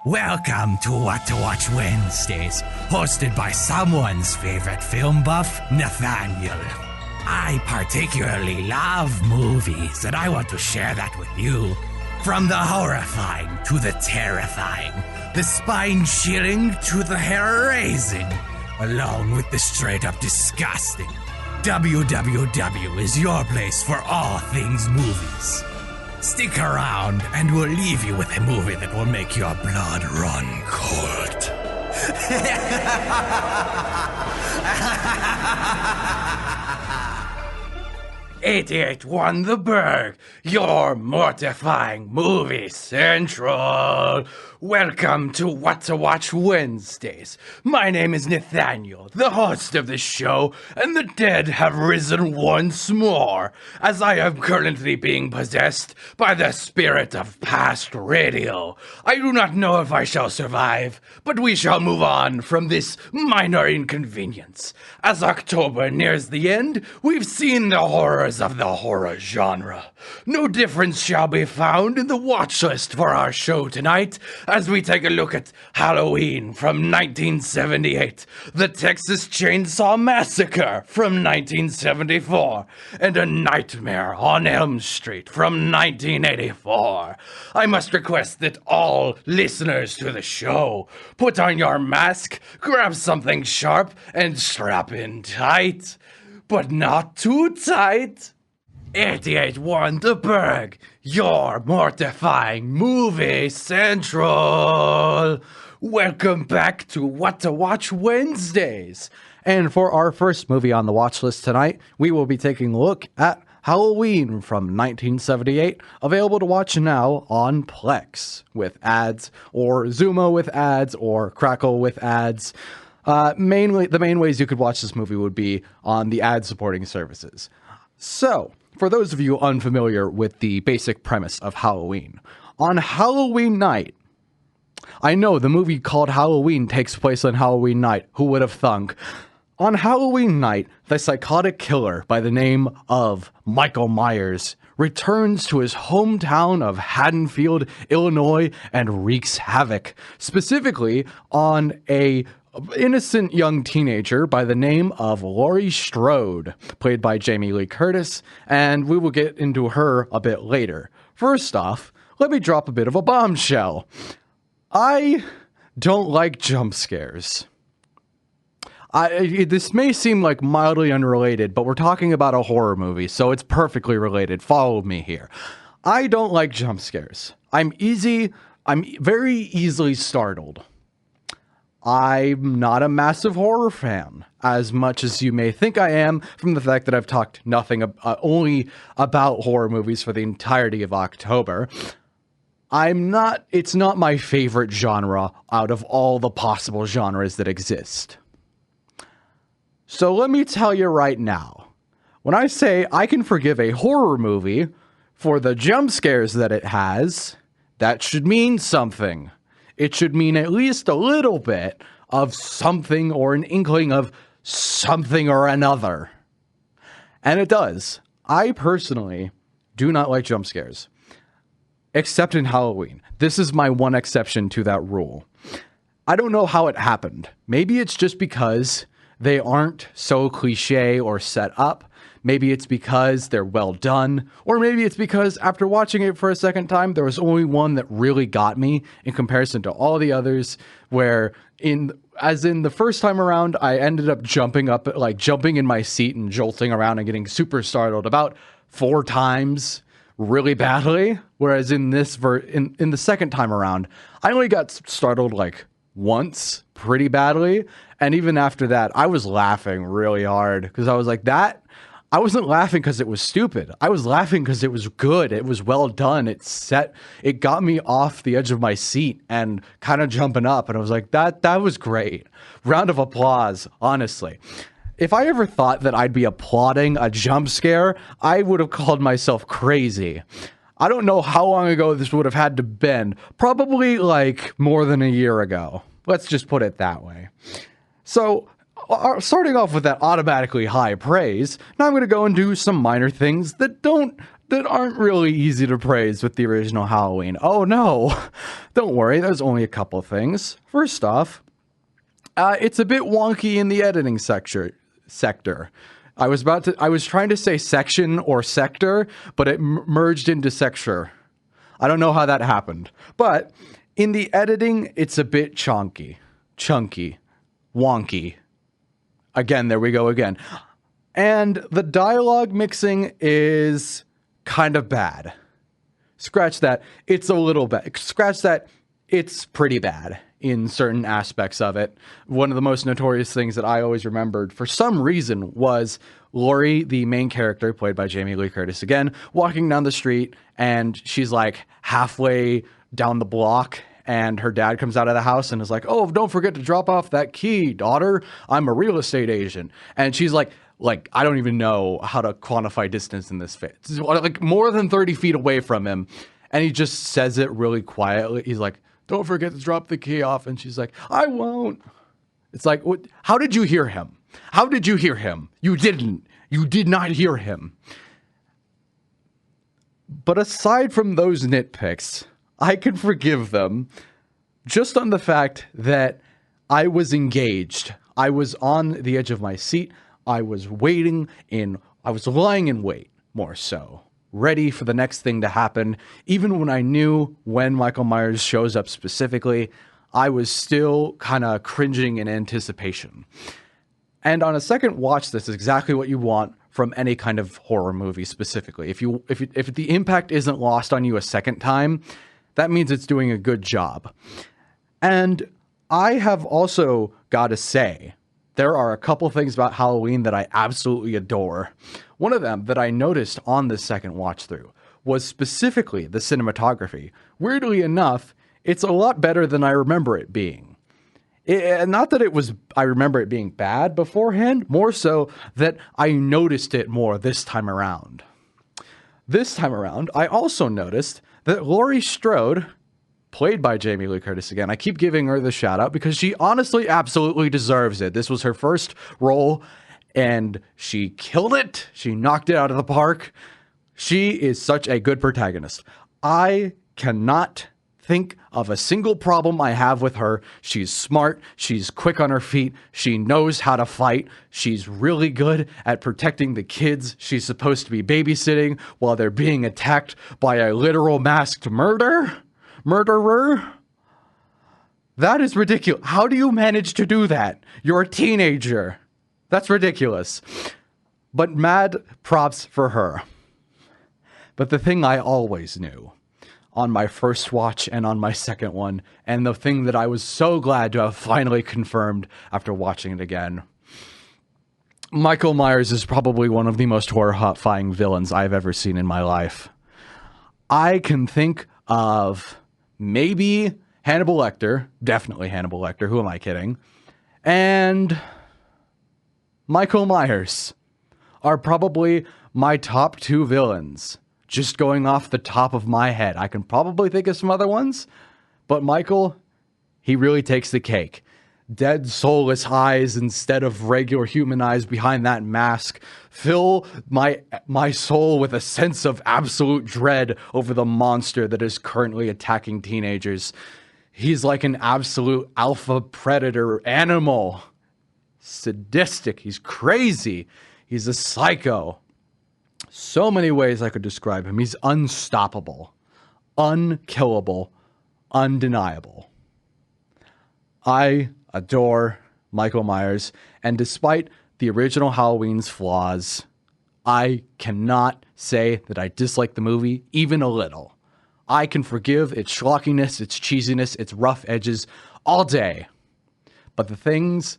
Welcome to What to Watch Wednesdays, hosted by someone's favorite film buff, Nathaniel. I particularly love movies, and I want to share that with you. From the horrifying to the terrifying, the spine-chilling to the hair-raising, along with the straight-up disgusting, WWW is your place for all things movies. Stick around, and we'll leave you with a movie that will make your blood run cold. 88.1 The Burg, your mortifying movie central. Welcome to What to Watch Wednesdays. My name is Nathaniel, the host of the show, and the dead have risen once more, as I am currently being possessed by the spirit of past radio. I do not know if I shall survive, but we shall move on from this minor inconvenience. As October nears the end, we've seen the horrors of the horror genre. No difference shall be found in the watch list for our show tonight, as we take a look at Halloween from 1978, the Texas Chainsaw Massacre from 1974, and A Nightmare on Elm Street from 1984. I must request that all listeners to the show put on your mask, grab something sharp, and strap in tight. But not too tight. 88.1 The Burg, your mortifying movie central. Welcome back to What to Watch Wednesdays. And for our first movie on the watch list tonight, we will be taking a look at Halloween from 1978, available to watch now on Plex with ads, or Zumo with ads, or Crackle with ads. Mainly, the main ways you could watch this movie would be on the ad-supporting services. So, for those of you unfamiliar with the basic premise of Halloween, on Halloween night, I know the movie called Halloween takes place on Halloween night, who would have thunk? On Halloween night, the psychotic killer by the name of Michael Myers returns to his hometown of Haddonfield, Illinois, and wreaks havoc, specifically on a innocent young teenager by the name of Laurie Strode, played by Jamie Lee Curtis, and we will get into her a bit later. First off, let me drop a bit of a bombshell. I don't like jump scares. This may seem like mildly unrelated, but we're talking about a horror movie, so it's perfectly related. Follow me here. I don't like jump scares. I'm very easily startled. I'm not a massive horror fan, as much as you may think I am, from the fact that I've talked only about horror movies for the entirety of October. It's not my favorite genre out of all the possible genres that exist. So let me tell you right now, when I say I can forgive a horror movie for the jump scares that it has, that should mean something. It should mean at least a little bit of something or an inkling of something or another. And it does. I personally do not like jump scares, except in Halloween. This is my one exception to that rule. I don't know how it happened. Maybe it's just because they aren't so cliche or set up. Maybe it's because they're well done, or maybe it's because after watching it for a second time, there was only one that really got me in comparison to all the others, where as in the first time around, I ended up jumping in my seat and jolting around and getting super startled about 4 times really badly. Whereas in this in the second time around, I only got startled like once pretty badly. And even after that, I was laughing really hard because I was like, I wasn't laughing because it was stupid. I was laughing because it was good. It was well done. It got me off the edge of my seat and kind of jumping up. And I was like, that was great. Round of applause, honestly. If I ever thought that I'd be applauding a jump scare, I would have called myself crazy. I don't know how long ago this would have had to been. Probably like more than a year ago. Let's just put it that way. So, starting off with that automatically high praise, now I'm going to go and do some minor things that don't that aren't really easy to praise with the original Halloween. Oh no, don't worry, there's only a couple things. First off, it's a bit wonky in the editing sector. I was trying to say section or sector, but it merged into secture. I don't know how that happened. But in the editing, it's a bit chunky, wonky. Again, there we go again. And the dialogue mixing is kind of bad. Scratch that. It's a little bad. Scratch that. It's pretty bad in certain aspects of it. One of the most notorious things that I always remembered for some reason was Laurie, the main character, played by Jamie Lee Curtis again, walking down the street, and she's like halfway down the block, and her dad comes out of the house and is like, "Oh, don't forget to drop off that key, daughter. I'm a real estate agent." And she's like, I don't even know how to quantify distance in this fit. It's like more than 30 feet away from him. And he just says it really quietly. He's like, "Don't forget to drop the key off." And she's like, "I won't." It's like, what? How did you hear him? How did you hear him? You didn't. You did not hear him. But aside from those nitpicks, I can forgive them just on the fact that I was engaged. I was on the edge of my seat. I was I was lying in wait, more so, ready for the next thing to happen. Even when I knew when Michael Myers shows up specifically, I was still kind of cringing in anticipation. And on a second watch, this is exactly what you want from any kind of horror movie specifically. If the impact isn't lost on you a second time, that means it's doing a good job. And I have also got to say, there are a couple things about Halloween that I absolutely adore. One of them that I noticed on this second watch through was specifically the cinematography. Weirdly enough, it's a lot better than I remember it being. Not that I remember it being bad beforehand, more so that I noticed it more this time around. This time around, I also noticed that Laurie Strode, played by Jamie Lee Curtis again, I keep giving her the shout out because she honestly absolutely deserves it. This was her first role and she killed it. She knocked it out of the park. She is such a good protagonist. I cannot think of a single problem I have with her. She's smart. She's quick on her feet. She knows how to fight. She's really good at protecting the kids she's supposed to be babysitting while they're being attacked by a literal masked murderer. That is ridiculous. How do you manage to do that? You're a teenager. That's ridiculous. But mad props for her. But the thing I always knew on my first watch and on my second one, and the thing that I was so glad to have finally confirmed after watching it again, Michael Myers is probably one of the most horrifying villains I've ever seen in my life. I can think of maybe Hannibal Lecter, definitely Hannibal Lecter, who am I kidding? And Michael Myers are probably my top two villains. Just going off the top of my head. I can probably think of some other ones, but Michael, he really takes the cake. Dead, soulless eyes instead of regular human eyes behind that mask fill my soul with a sense of absolute dread over the monster that is currently attacking teenagers. He's like an absolute alpha predator animal. Sadistic. He's crazy. He's a psycho. So many ways I could describe him. He's unstoppable, unkillable, undeniable. I adore Michael Myers, and despite the original Halloween's flaws, I cannot say that I dislike the movie even a little. I can forgive its schlockiness, its cheesiness, its rough edges all day. But the things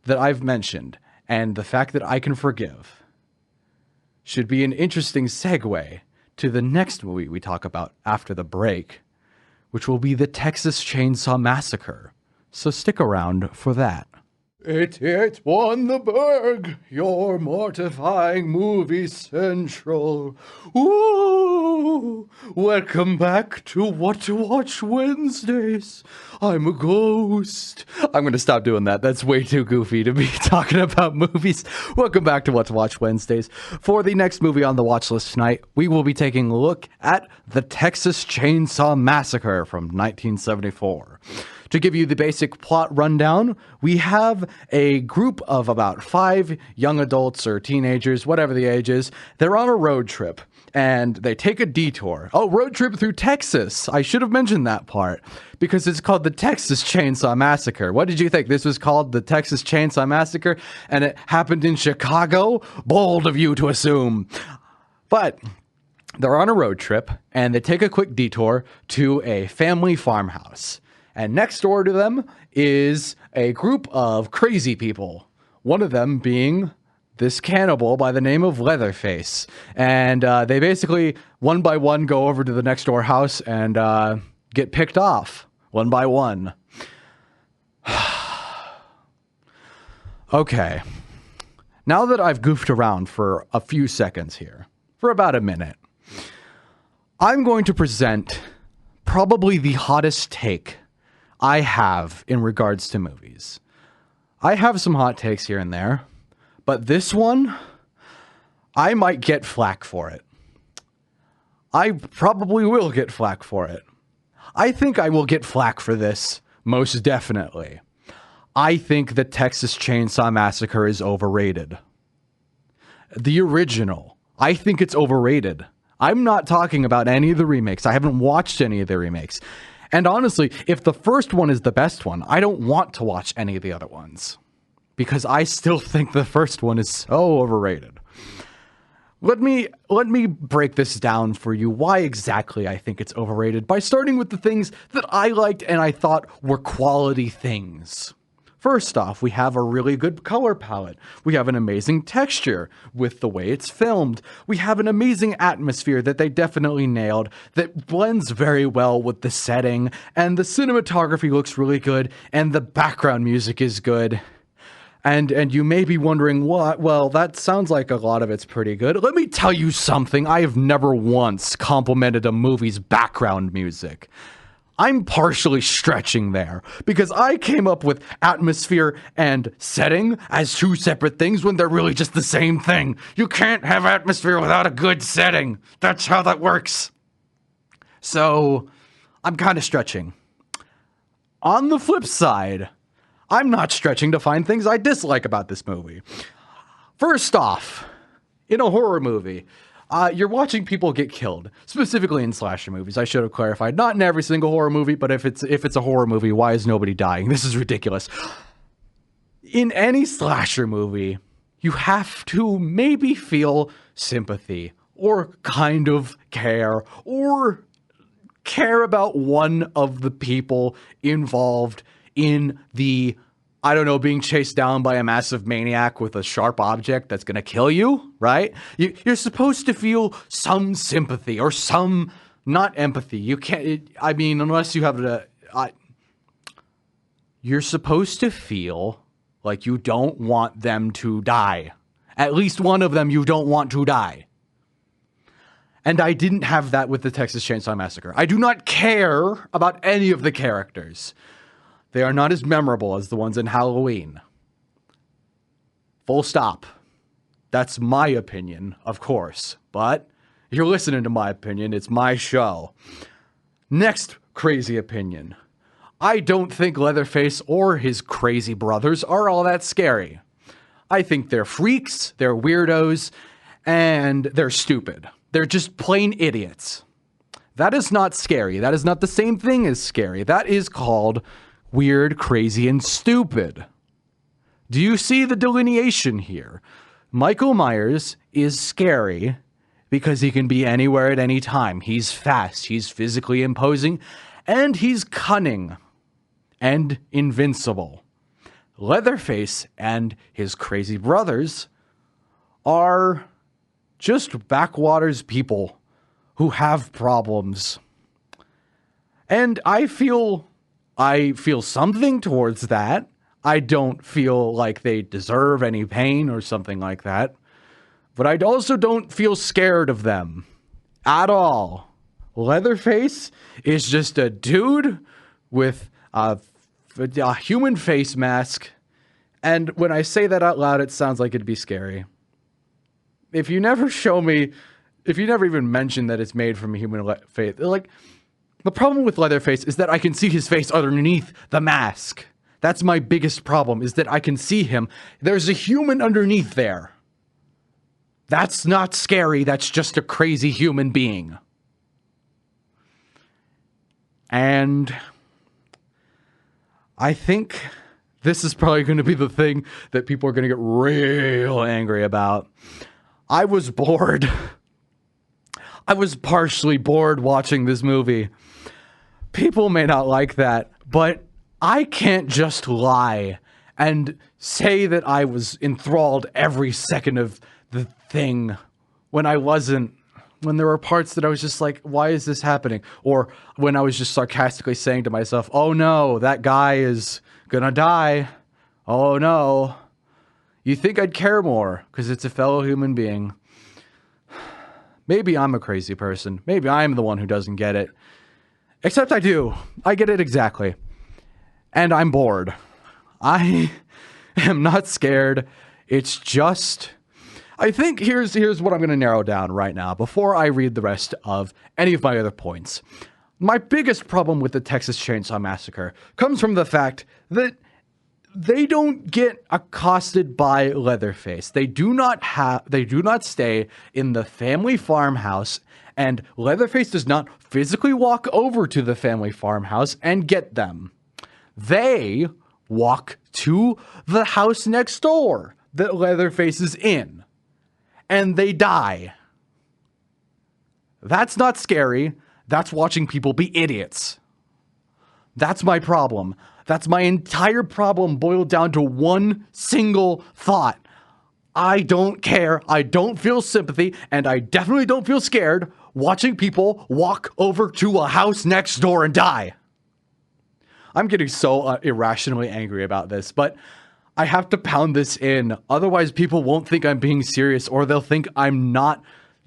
that I've mentioned and the fact that I can forgive should be an interesting segue to the next movie we talk about after the break, which will be the Texas Chainsaw Massacre. So stick around for that. It won the Burg, your mortifying movie central. Ooh, welcome back to What to Watch Wednesdays. I'm a ghost. I'm going to stop doing that. That's way too goofy to be talking about movies. Welcome back to What to Watch Wednesdays. For the next movie on the watch list tonight, we will be taking a look at The Texas Chainsaw Massacre from 1974. To give you the basic plot rundown, we have a group of about 5 young adults or teenagers, whatever the age is. They're on a road trip, and they take a detour. Oh, road trip through Texas. I should have mentioned that part, because it's called the Texas Chainsaw Massacre. What did you think? This was called the Texas Chainsaw Massacre, and it happened in Chicago? Bold of you to assume. But they're on a road trip, and they take a quick detour to a family farmhouse. And next door to them is a group of crazy people. One of them being this cannibal by the name of Leatherface. And they basically, one by one, go over to the next door house and get picked off, one by one. Okay. Now that I've goofed around for a few seconds here, for about a minute, I'm going to present probably the hottest take I have in regards to movies. I have some hot takes here and there, but this one, I might get flack for it. I probably will get flack for it. I think I will get flack for this, most definitely. I think the Texas Chainsaw Massacre is overrated. The original, I think it's overrated. I'm not talking about any of the remakes. I haven't watched any of the remakes. And honestly, if the first one is the best one, I don't want to watch any of the other ones, because I still think the first one is so overrated. Let me break this down for you, why exactly I think it's overrated, by starting with the things that I liked and I thought were quality things. First off, we have a really good color palette. We have an amazing texture with the way it's filmed. We have an amazing atmosphere that they definitely nailed that blends very well with the setting, and the cinematography looks really good, and the background music is good. And you may be wondering, what? Well, that sounds like a lot of it's pretty good. Let me tell you something. I have never once complimented a movie's background music. I'm partially stretching there, because I came up with atmosphere and setting as 2 separate things when they're really just the same thing. You can't have atmosphere without a good setting. That's how that works. So, I'm kind of stretching. On the flip side, I'm not stretching to find things I dislike about this movie. First off, in a horror movie, you're watching people get killed, specifically in slasher movies. I should have clarified, not in every single horror movie, but if it's a horror movie, why is nobody dying? This is ridiculous. In any slasher movie, you have to maybe feel sympathy, or kind of care, or care about one of the people involved in the, I don't know, being chased down by a massive maniac with a sharp object that's going to kill you, right? You're supposed to feel some sympathy or some, not empathy. You can't, I mean, unless you have the, you're supposed to feel like you don't want them to die. At least one of them you don't want to die. And I didn't have that with the Texas Chainsaw Massacre. I do not care about any of the characters. They are not as memorable as the ones in Halloween. Full stop. That's my opinion, of course. But you're listening to my opinion. It's my show. Next crazy opinion. I don't think Leatherface or his crazy brothers are all that scary. I think they're freaks, they're weirdos, and they're stupid. They're just plain idiots. That is not scary. That is not the same thing as scary. That is called weird, crazy, and stupid. Do you see the delineation here? Michael Myers is scary because he can be anywhere at any time. He's fast, he's physically imposing, and he's cunning and invincible. Leatherface and his crazy brothers are just backwaters people who have problems. And I feel something towards that. I don't feel like they deserve any pain or something like that. But I also don't feel scared of them at all. Leatherface is just a dude with a human face mask. And when I say that out loud, it sounds like it'd be scary. If you never show me, if you never even mention that it's made from a human face, like, the problem with Leatherface is that I can see his face underneath the mask. That's my biggest problem, is that I can see him. There's a human underneath there. That's not scary. That's just a crazy human being. And I think this is probably going to be the thing that people are going to get real angry about. I was bored. I was partially bored watching this movie. People may not like that, but I can't just lie and say that I was enthralled every second of the thing when I wasn't. When there were parts that I was just like, why is this happening? Or when I was just sarcastically saying to myself, oh no, that guy is gonna die. Oh no. You think I'd care more because it's a fellow human being. Maybe I'm a crazy person. Maybe I'm the one who doesn't get it. Except I do. I get it exactly. And I'm bored. I am not scared. It's just... I think here's what I'm going to narrow down right now before I read the rest of any of my other points. My biggest problem with the Texas Chainsaw Massacre comes from the fact that they don't get accosted by Leatherface. They do not stay in the family farmhouse, and Leatherface does not physically walk over to the family farmhouse and get them. They walk to the house next door that Leatherface is in, and they die. That's not scary. That's watching people be idiots. That's my problem. That's my entire problem boiled down to one single thought. I don't care. I don't feel sympathy, and I definitely don't feel scared watching people walk over to a house next door and die. I'm getting so irrationally angry about this, but I have to pound this in. Otherwise, people won't think I'm being serious, or they'll think I'm not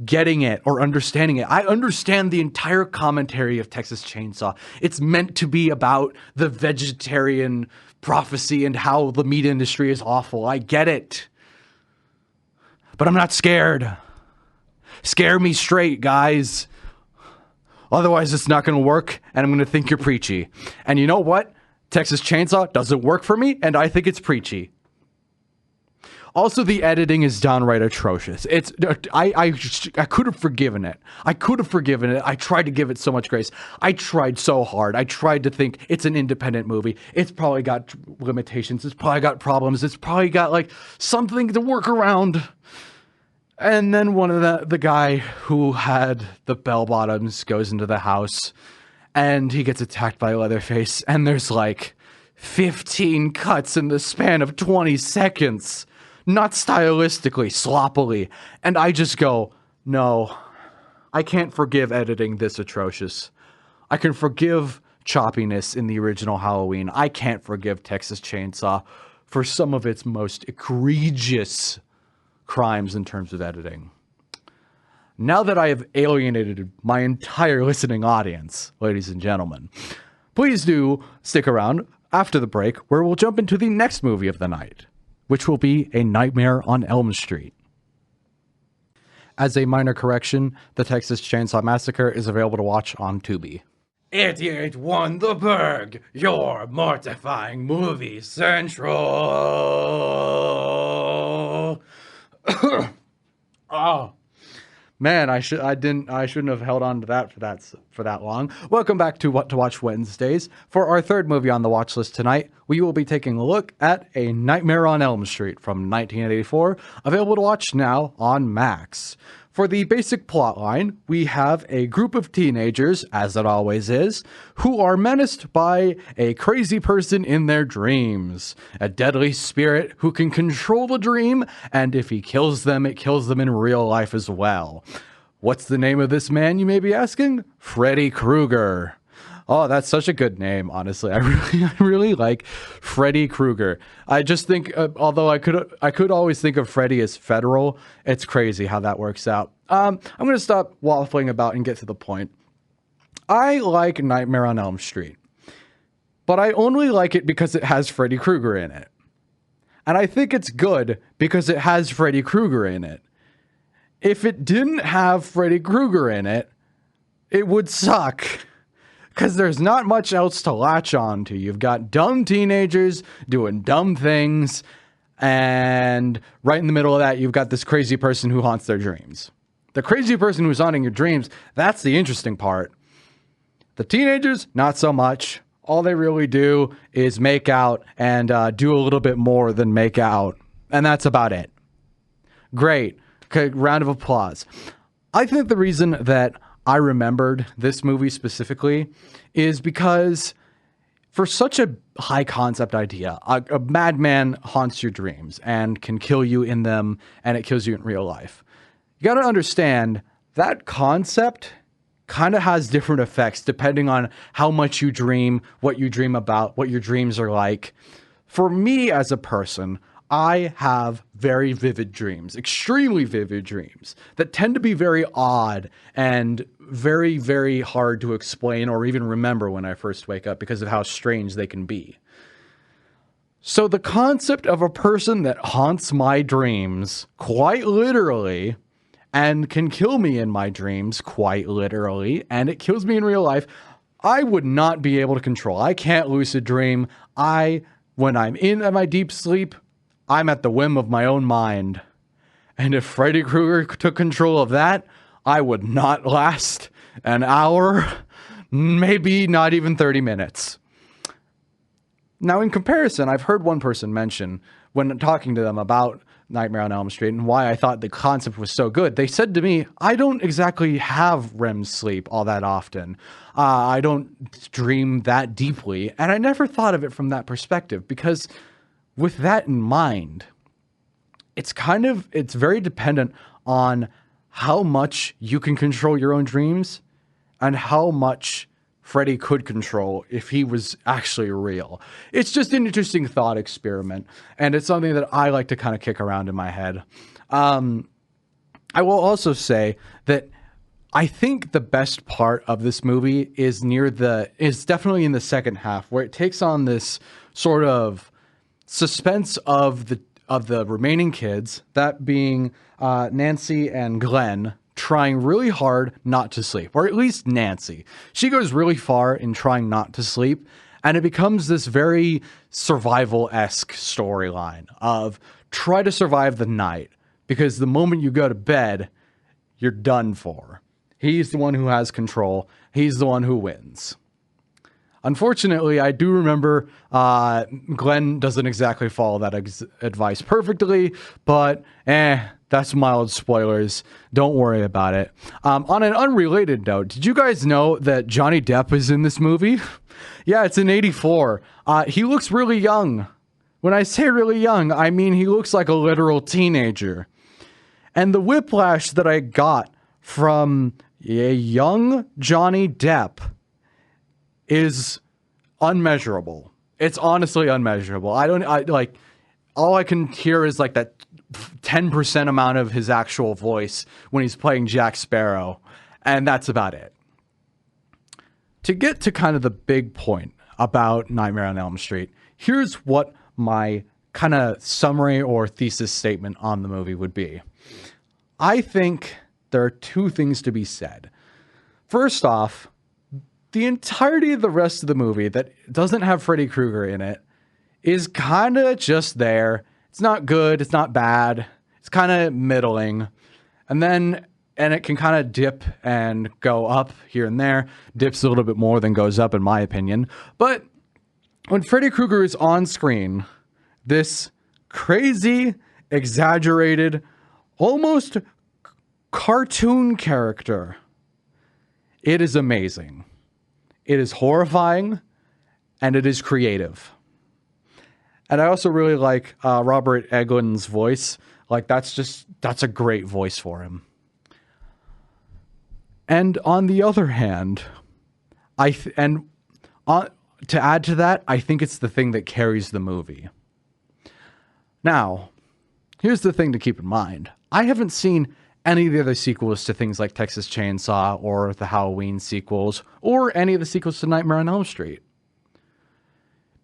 getting it or understanding it. I understand the entire commentary of Texas Chainsaw. It's meant to be about the vegetarian prophecy and how the meat industry is awful. I get it. But I'm not scared. Scare me straight, guys. Otherwise, it's not going to work, and I'm going to think you're preachy. And you know what? Texas Chainsaw doesn't work for me, and I think it's preachy. Also, the editing is downright atrocious. I could have forgiven it. I tried to give it so much grace. I tried so hard. I tried to think it's an independent movie. It's probably got limitations. It's probably got problems. It's probably got like something to work around. And then one of the guy who had the bell bottoms goes into the house and he gets attacked by Leatherface. And there's like 15 cuts in the span of 20 seconds. Not stylistically, sloppily. And I just go, no, I can't forgive editing this atrocious. I can forgive choppiness in the original Halloween. I can't forgive Texas Chainsaw for some of its most egregious crimes in terms of editing. Now that I have alienated my entire listening audience, ladies and gentlemen, please do stick around after the break where we'll jump into the next movie of the night, which will be A Nightmare on Elm Street. As a minor correction, the Texas Chainsaw Massacre is available to watch on Tubi. 88 won the Burg, your mortifying movie central. Oh man, I shouldn't have held on to that for that long. Welcome back to What to Watch Wednesdays. For our third movie on the watch list tonight, we will be taking a look at A Nightmare on Elm Street from 1984, available to watch now on Max. For the basic plot line, we have a group of teenagers, as it always is, who are menaced by a crazy person in their dreams. A deadly spirit who can control the dream, and if he kills them, it kills them in real life as well. What's the name of this man, you may be asking? Freddy Krueger. Oh, that's such a good name, honestly. I really like Freddy Krueger. I just think, although I could always think of Freddy as federal, it's crazy how that works out. I'm going to stop waffling about and get to the point. I like Nightmare on Elm Street, but I only like it because it has Freddy Krueger in it. And I think it's good because it has Freddy Krueger in it. If it didn't have Freddy Krueger in it, it would suck. Because there's not much else to latch on to. You've got dumb teenagers doing dumb things, and right in the middle of that, you've got this crazy person who haunts their dreams. The crazy person who's haunting your dreams, that's the interesting part. The teenagers, not so much. All they really do is make out and do a little bit more than make out. And that's about it. Great. Okay, round of applause. I think the reason that I remembered this movie specifically is because for such a high concept idea, a madman haunts your dreams and can kill you in them, and it kills you in real life. You got to understand that concept kind of has different effects depending on how much you dream, what you dream about, what your dreams are like. For me as a person, I have very vivid dreams, extremely vivid dreams that tend to be very odd and very, very hard to explain or even remember when I first wake up because of how strange they can be. So the concept of a person that haunts my dreams quite literally and can kill me in my dreams quite literally, and it kills me in real life, I would not be able to control. I can't lucid dream. When I'm in my deep sleep, I'm at the whim of my own mind. And if Freddy Krueger took control of that, I would not last an hour, maybe not even 30 minutes. Now, in comparison, I've heard one person mention when talking to them about Nightmare on Elm Street and why I thought the concept was so good. They said to me, I don't exactly have REM sleep all that often. I don't dream that deeply. And I never thought of it from that perspective because with that in mind, it's very dependent on how much you can control your own dreams and how much Freddy could control if he was actually real. It's just an interesting thought experiment, and it's something that I like to kind of kick around in my head. I will also say that I think the best part of this movie is definitely in the second half, where it takes on this sort of suspense of the remaining kids, that being Nancy and Glenn, trying really hard not to sleep, or at least Nancy. She goes really far in trying not to sleep, and it becomes this very survival-esque storyline of try to survive the night, because the moment you go to bed, you're done for. He's the one who has control. He's the one who wins. Unfortunately, I do remember Glenn doesn't exactly follow that advice perfectly, but that's mild spoilers. Don't worry about it. On an unrelated note, did you guys know that Johnny Depp is in this movie? Yeah, it's in '84. He looks really young. When I say really young, I mean he looks like a literal teenager. And the whiplash that I got from a young Johnny Depp is unmeasurable. It's honestly unmeasurable. All I can hear is like that 10% amount of his actual voice when he's playing Jack Sparrow, and that's about it. To get to kind of the big point about Nightmare on Elm Street, here's what my kind of summary or thesis statement on the movie would be. I think there are two things to be said. First off, the entirety of the rest of the movie that doesn't have Freddy Krueger in it is kind of just there. It's not good. It's not bad. It's kind of middling. And it can kind of dip and go up here and there. Dips a little bit more than goes up, in my opinion. But when Freddy Krueger is on screen, this crazy, exaggerated, almost cartoon character, it is amazing. It is horrifying, and it is creative. And I also really like Robert Englund's voice. Like, that's a great voice for him. And on the other hand, and To add to that, I think it's the thing that carries the movie. Now, here's the thing to keep in mind. I haven't seen any of the other sequels to things like Texas Chainsaw or the Halloween sequels or any of the sequels to Nightmare on Elm Street.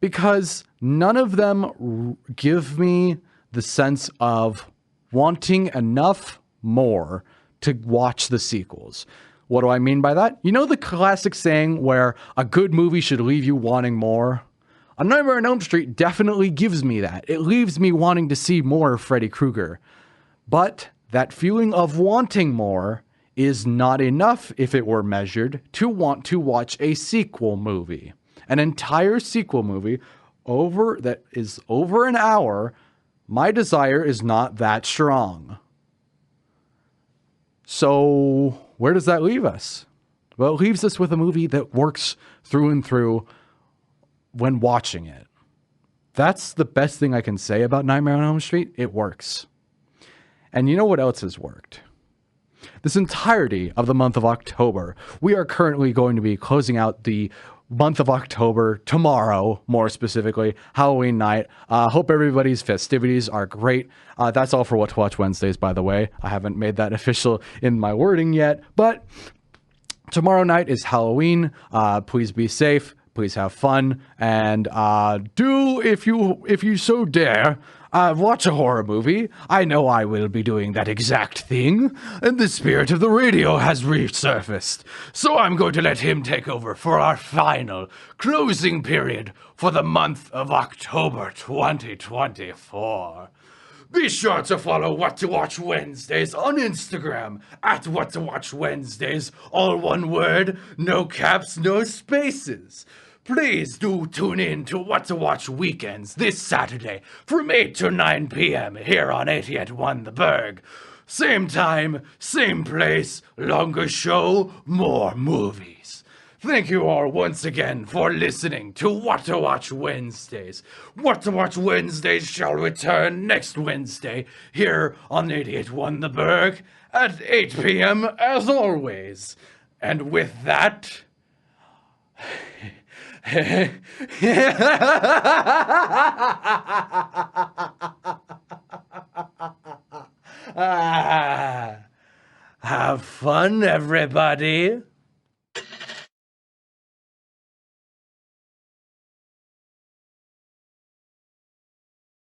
Because none of them give me the sense of wanting enough more to watch the sequels. What do I mean by that? You know the classic saying where a good movie should leave you wanting more? A Nightmare on Elm Street definitely gives me that. It leaves me wanting to see more of Freddy Krueger. But that feeling of wanting more is not enough if it were measured to want to watch a sequel movie. An entire sequel movie that is over an hour, my desire is not that strong. So where does that leave us? Well, it leaves us with a movie that works through and through when watching it. That's the best thing I can say about Nightmare on Elm Street. It works. And you know what else has worked? This entirety of the month of October, we are currently going to be closing out the month of October tomorrow, more specifically, Halloween night. Hope everybody's festivities are great. That's all for What to Watch Wednesdays, by the way. I haven't made that official in my wording yet, but tomorrow night is Halloween. Please be safe. Please have fun, and do, if you so dare, watch a horror movie. I know I will be doing that exact thing, and the spirit of the radio has resurfaced. So I'm going to let him take over for our final closing period for the month of October 2024. Be sure to follow What to Watch Wednesdays on Instagram at What to Watch Wednesdays, all one word, no caps, no spaces. Please do tune in to What to Watch Weekends this Saturday from 8 to 9 p.m. here on 88.1 The Burg. Same time, same place, longer show, more movies. Thank you all once again for listening to What to Watch Wednesdays. What to Watch Wednesdays shall return next Wednesday here on 88.1 The Burg at 8 p.m. as always. And with that... Have fun, everybody.